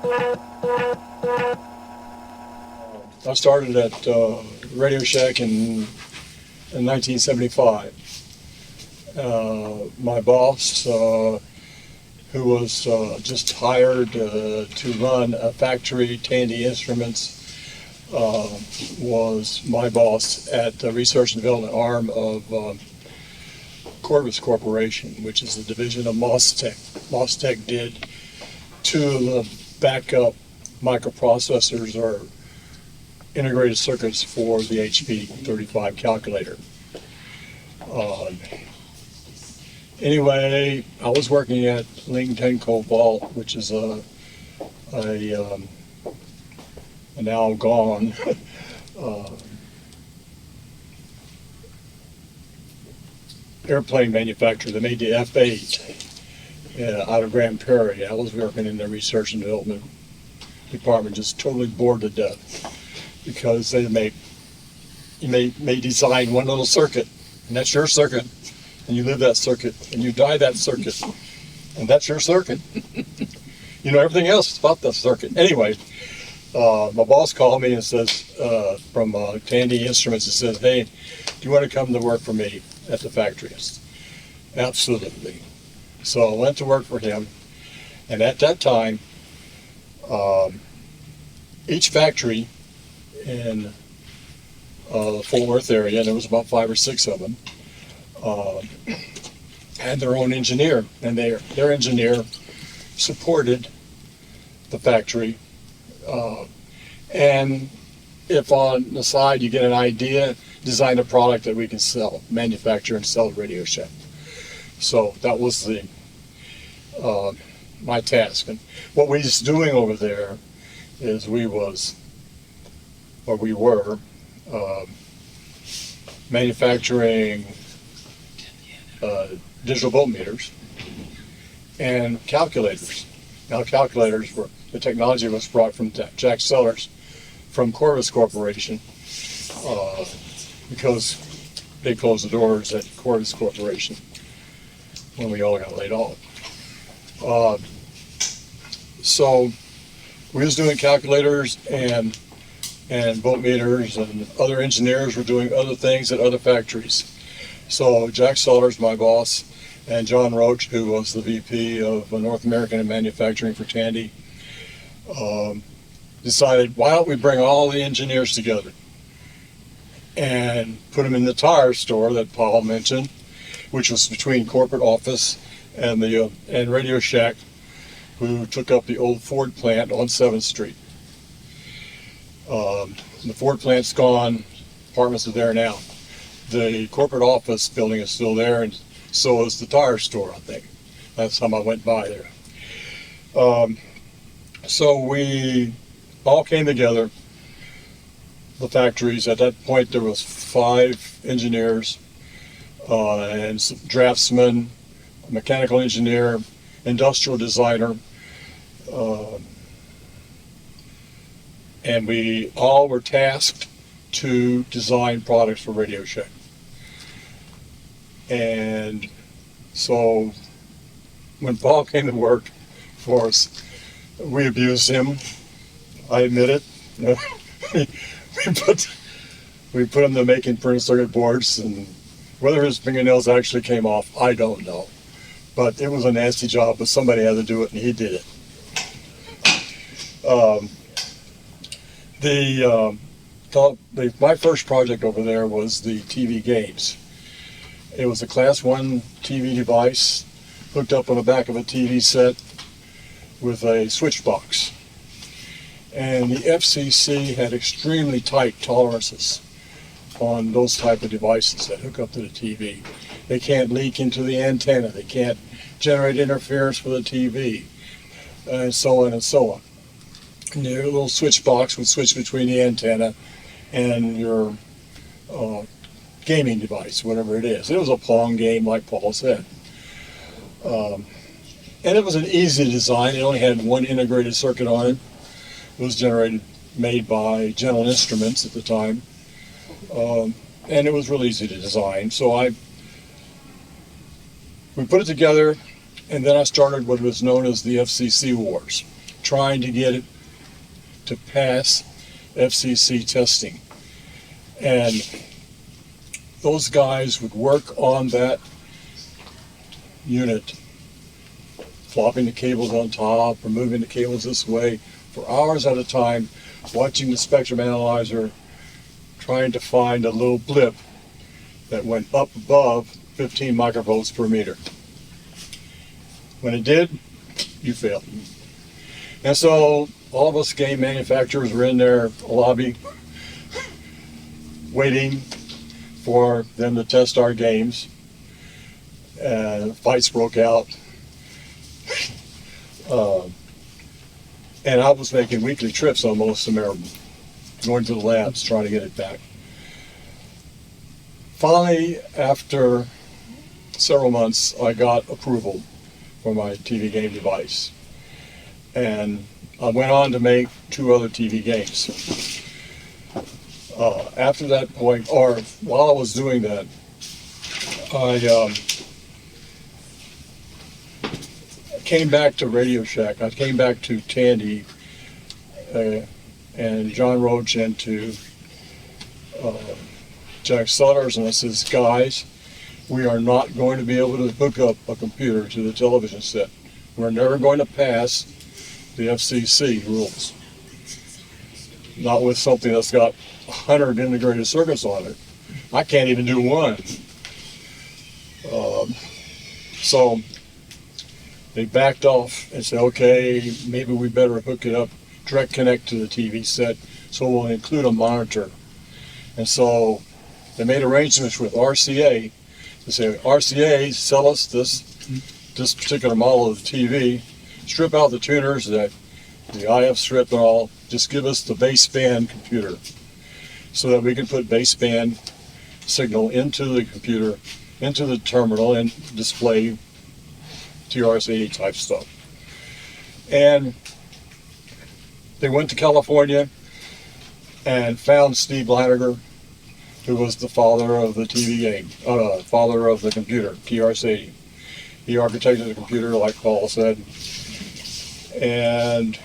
I started at Radio Shack in 1975. My boss, who was just hired to run a factory, Tandy Instruments, was my boss at the research and development arm of Corvus Corporation, which is a division of MOSTEC. MOSTEC did two of the backup microprocessors or integrated circuits for the HP 35 calculator. Anyway, I was working at Lincoln Cobalt, which is a now gone airplane manufacturer that made the F-8 out of Grand Prairie. I was working in the research and development department, just totally bored to death, because you may design one little circuit, and that's your circuit, and you live that circuit, and you die that circuit, and that's your circuit. You know everything else about that circuit. Anyway, my boss called me and says, from Tandy Instruments, and says, "Hey, do you want to come to work for me at the factory?" I said, "Absolutely." So I went to work for him, and at that time, each factory in the Fort Worth area, and there was about 5 or 6 of them, had their own engineer, and their engineer supported the factory. And if on the side you get an idea, design a product that we can sell, manufacture and sell at Radio Shack. So that was my task. And what we was doing over there is we were manufacturing digital voltmeters and calculators. Now the technology was brought from Jack Sellers from Corvus Corporation, because they closed the doors at Corvus Corporation when we all got laid off. So we was doing calculators and voltmeters, and other engineers were doing other things at other factories. So Jack Sellers, my boss, and John Roach, who was the VP of North American and Manufacturing for Tandy, decided, why don't we bring all the engineers together and put them in the tire store that Paul mentioned, which was between corporate office and Radio Shack, who took up the old Ford plant on 7th Street. The Ford plant's gone, apartments are there now. The corporate office building is still there, and so is the tire store, I think. Last time I went by there. So we all came together, the factories. At that point there was 5 engineers, and some draftsmen, a mechanical engineer, industrial designer, and we all were tasked to design products for Radio Shack. And so when Paul came to work for us, we abused him. I admit it. we put him to making printed circuit boards, and whether his fingernails actually came off, I don't know. But it was a nasty job, but somebody had to do it, and he did it. My first project over there was the TV games. It was a Class 1 TV device hooked up on the back of a TV set with a switch box. And the FCC had extremely tight tolerances on those type of devices that hook up to the TV. They can't leak into the antenna. They can't generate interference with the TV, and so on and so on. And your little switch box would switch between the antenna and your gaming device, whatever it is. It was a Pong game, like Paul said. And it was an easy design. It only had one integrated circuit on it. It was made by General Instruments at the time. And it was really easy to design. So we put it together, and then I started what was known as the FCC wars. trying to get it to pass FCC testing. And those guys would work on that unit, flopping the cables on top or moving the cables this way for hours at a time, watching the spectrum analyzer, trying to find a little blip that went up above 15 microvolts per meter. When it did, you failed. And so all of us game manufacturers were in their lobby waiting for them to test our games. Fights broke out. And I was making weekly trips on most of them, going to the labs trying to get it back. Finally, after several months, I got approval for my TV game device. And I went on to make 2 other TV games. After that point, or while I was doing that, I came back to Radio Shack. I came back to Tandy and John Roach and to Jack Sutters, and I says, guys, we are not going to be able to hook up a computer to the television set. We're never going to pass the FCC rules. Not with something that's got 100 integrated circuits on it. I can't even do one. So they backed off and said, okay, maybe we better hook it up, direct connect to the TV set, so we'll include a monitor. And so they made arrangements with RCA to say, RCA, sell us this particular model of the TV, strip out the tuners, the IF strip and all, just give us the baseband computer so that we can put baseband signal into the computer, into the terminal, and display TRS-80 type stuff. And they went to California and found Steve Laniger, who was the father of the TV game, father of the computer, TRS-80. He architected the computer, like Paul said. And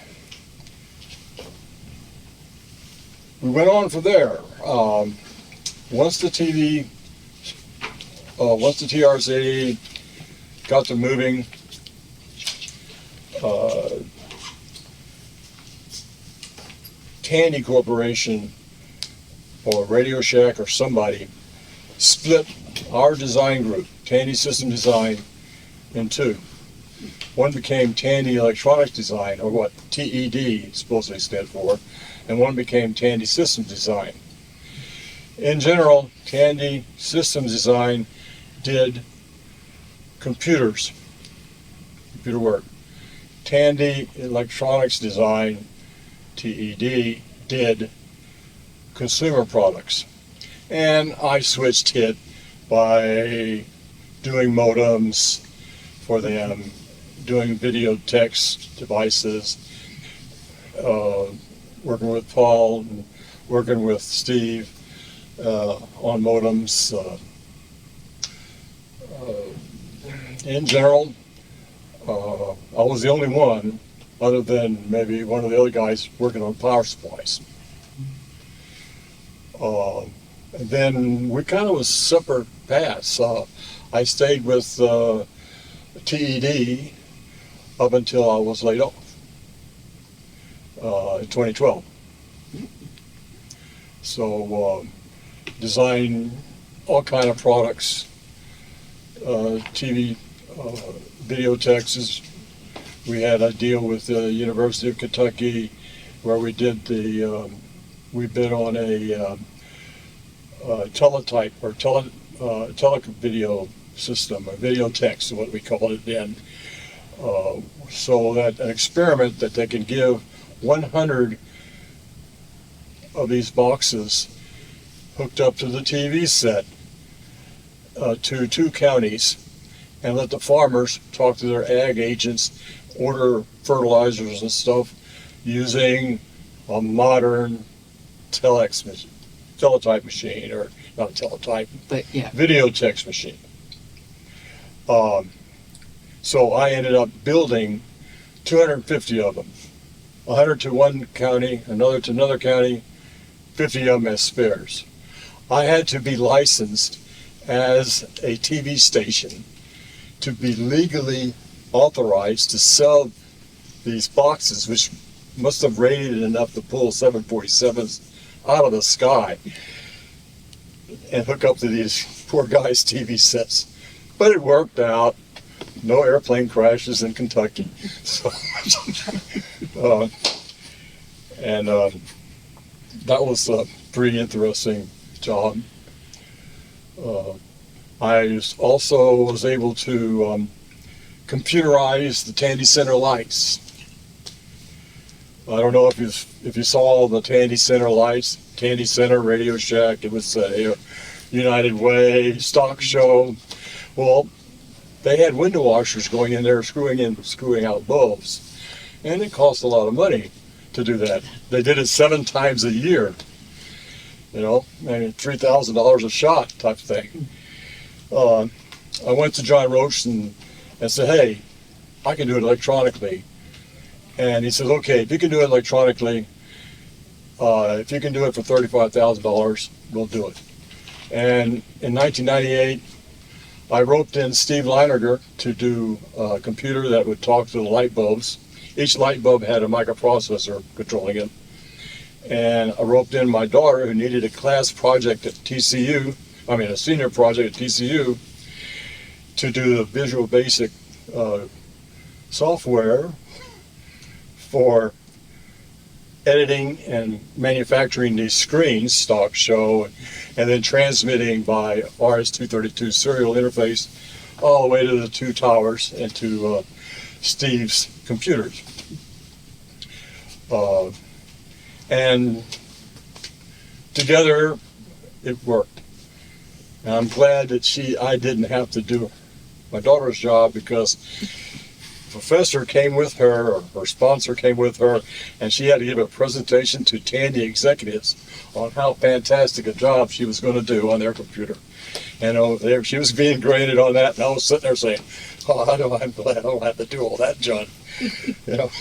we went on from there. Once the TRS-80 got to moving, Tandy Corporation or Radio Shack or somebody split our design group, Tandy System Design, in 2. One became Tandy Electronics Design, or what TED supposedly stood for, and one became Tandy Systems Design. In general, Tandy Systems Design did computers, computer work. Tandy Electronics Design, TED, did consumer products. And I switched it by doing modems for them, doing video text devices, working with Paul, and working with Steve on modems. In general, I was the only one, other than maybe one of the other guys, working on power supplies. And then we kind of was separate paths. I stayed with TED up until I was laid off in 2012. So designed all kind of products, TV, video texts. We had a deal with the University of Kentucky where we did we bid on a teletype or video system, a video text is what we called it then. So that an experiment that they can give 100 of these boxes hooked up to the TV set to 2 counties and let the farmers talk to their ag agents, order fertilizers and stuff using a modern teletype machine, or not teletype, but yeah, video text machine. So I ended up building 250 of them 100 to one county, another to another county, 50 of them as spares. I had to be licensed as a TV station to be legally authorized to sell these boxes, which must have rated enough to pull 747s out of the sky and hook up to these poor guys' TV sets. But it worked out. No airplane crashes in Kentucky. So, that was a pretty interesting job. I also was able to computerize the Tandy Center lights. I don't know if you saw the Tandy Center lights, Tandy Center, Radio Shack. It was a United Way stock show. Well, they had window washers going in there, screwing out bulbs, and it cost a lot of money to do that. They did it 7 times a year. You know, maybe $3,000 a shot type thing. I went to John Roche and said, hey, I can do it electronically. And he says, okay, if you can do it electronically, if you can do it for $35,000, we'll do it. And in 1998, I roped in Steve Leinerger to do a computer that would talk to the light bulbs. Each light bulb had a microprocessor controlling it. And I roped in my daughter, who needed a class project at TCU, a senior project at TCU, to do the Visual Basic software for editing and manufacturing these screens, stock show, and then transmitting by RS-232 serial interface all the way to the 2 towers and to Steve's computers. And together it worked. And I'm glad that I didn't have to do my daughter's job, because professor came with her, or her sponsor came with her, and she had to give a presentation to Tandy executives on how fantastic a job she was going to do on their computer. And she was being graded on that, and I was sitting there saying, oh, I'm glad I don't have to do all that, John. You know,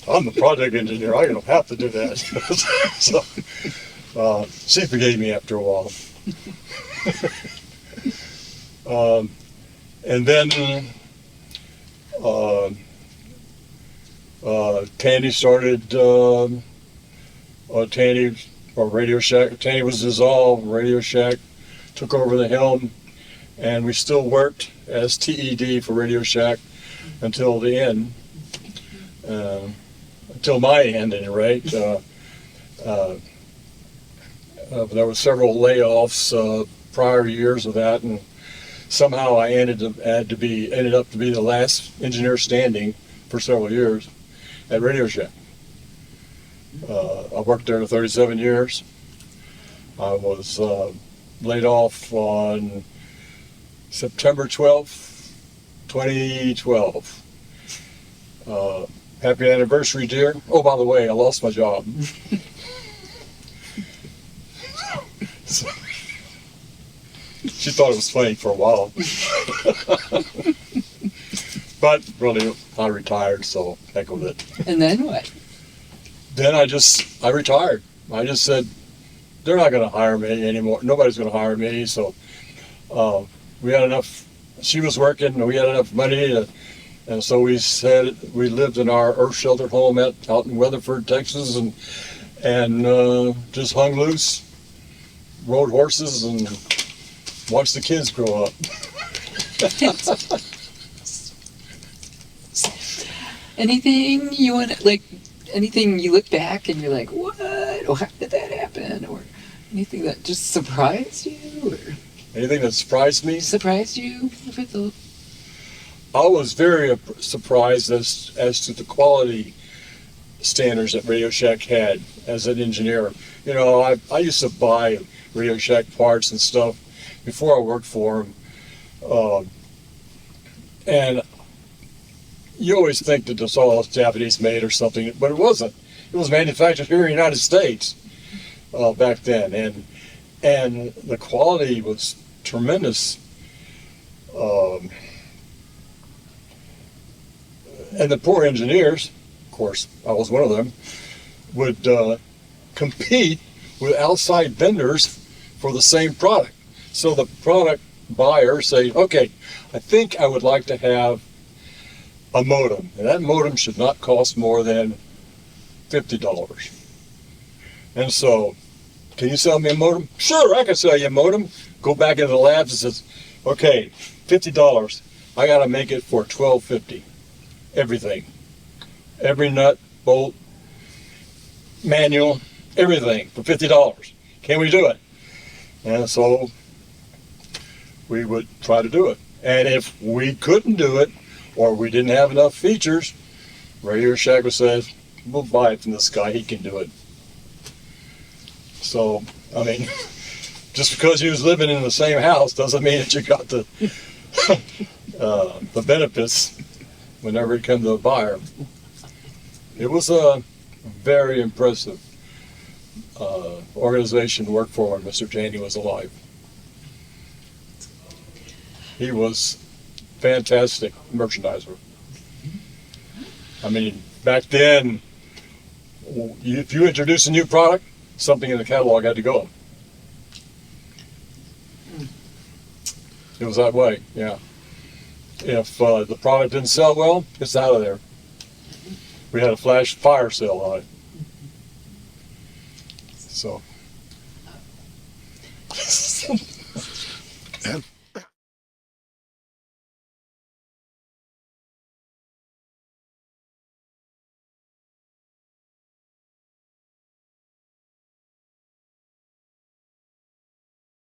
I'm the project engineer, I don't have to do that. So she forgave me after a while. And then Tandy started, Radio Shack. Tandy was dissolved, Radio Shack took over the helm, and we still worked as TED for Radio Shack until the end, until my end, at any rate. There were several layoffs prior years of that, and somehow I ended up to be the last engineer standing for several years at Radio Shack. I worked there for 37 years. I was laid off on September 12th, 2012. Happy anniversary, dear. Oh, by the way, I lost my job. She thought it was funny for a while. But really, I retired, so heck with it. And then what? Then I retired. I just said, they're not going to hire me anymore. Nobody's going to hire me. So we had enough. She was working, and we had enough money. And so we said we lived in our earth shelter home out in Weatherford, Texas, and just hung loose, rode horses, and watched the kids grow up. Anything you want, anything you look back and you're like, what? Or how did that happen? Or anything that just surprised you? Or anything that surprised me? Surprised you? I was very surprised as to the quality standards that Radio Shack had as an engineer. You know, I used to buy Radio Shack parts and stuff before I worked for them. And you always think that it's all Japanese made or something, but it wasn't. It was manufactured here in the United States back then, and the quality was tremendous. And the poor engineers course I was one of them, would compete with outside vendors for the same product. So the product buyer say, okay, I think I would like to have a modem, and that modem should not cost more than $50. And so, can you sell me a modem? Sure, I can sell you a modem. Go back into the labs and says, okay, $50. I got to make it for $12.50. Everything, every nut, bolt, manual, everything for $50. Can we do it? And so we would try to do it. And if we couldn't do it, or we didn't have enough features, Radio Shack would say, we'll buy it from this guy, he can do it. So, I mean, just because you was living in the same house doesn't mean that you got the benefits whenever it comes to a buyer. It was a very impressive organization to work for when Mr. Tandy was alive. He was fantastic merchandiser. I mean, back then, if you introduced a new product, something in the catalog had to go. It was that way, yeah. If the product didn't sell well, it's out of there. We had a flash fire sale on it. So